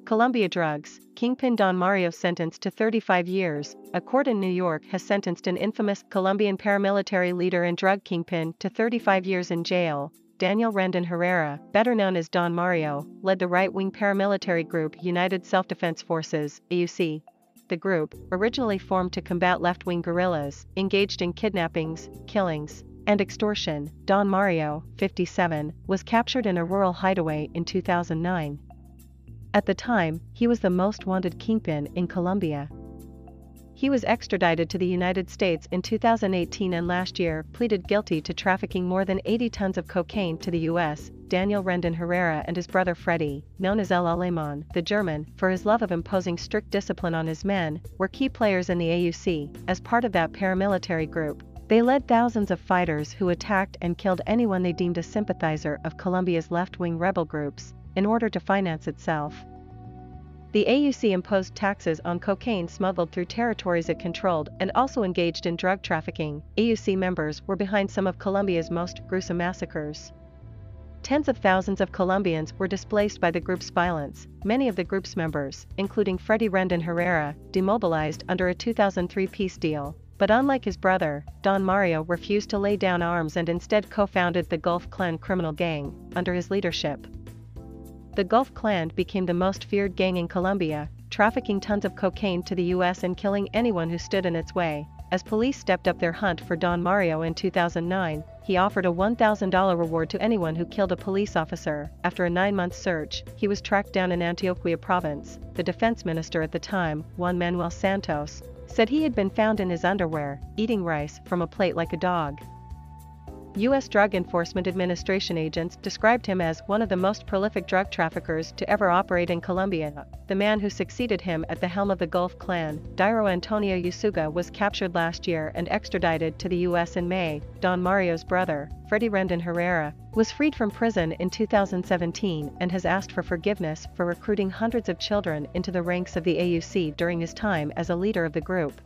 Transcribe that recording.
Colombia drugs. Kingpin Don Mario sentenced to 35 years. A court in New York has sentenced an infamous Colombian paramilitary leader and drug kingpin to 35 years in jail. Rendón Herrera, better known as Don Mario, led the right-wing paramilitary group United Self-Defense Forces, AUC. The group, originally formed to combat left-wing guerrillas, engaged in kidnappings, killings, and extortion. Don Mario, 57, was captured in a rural hideaway in 2009. At the time, he was the most wanted kingpin in Colombia. He was extradited to the United States in 2018 and last year pleaded guilty to trafficking more than 80 tons of cocaine to the U.S. Rendón Herrera and his brother Freddy, known as El Alemán, the German, for his love of imposing strict discipline on his men, were key players in the AUC. As part of that paramilitary group, they led thousands of fighters who attacked and killed anyone they deemed a sympathizer of Colombia's left-wing rebel groups, in order to finance itself. The AUC imposed taxes on cocaine smuggled through territories it controlled and also engaged in drug trafficking. AUC members were behind some of Colombia's most gruesome massacres. Tens of thousands of Colombians were displaced by the group's violence, many of the group's members, including Freddy Rendón Herrera, demobilized under a 2003 peace deal. But unlike his brother, Don Mario refused to lay down arms and instead co-founded the Gulf Clan criminal gang, under his leadership. The Gulf Clan became the most feared gang in Colombia, trafficking tons of cocaine to the U.S. and killing anyone who stood in its way. As police stepped up their hunt for Don Mario in 2009, he offered a $1,000 reward to anyone who killed a police officer. After a 9-month search, he was tracked down in Antioquia province. The defense minister at the time, Juan Manuel Santos, said he had been found in his underwear, eating rice from a plate like a dog. U.S. Drug Enforcement Administration agents described him as one of the most prolific drug traffickers to ever operate in Colombia. The man who succeeded him at the helm of the Gulf Clan, Dairo Antonio Usuga, was captured last year and extradited to the U.S. in May. Don Mario's brother, Freddy Rendón Herrera, was freed from prison in 2017 and has asked for forgiveness for recruiting hundreds of children into the ranks of the AUC during his time as a leader of the group.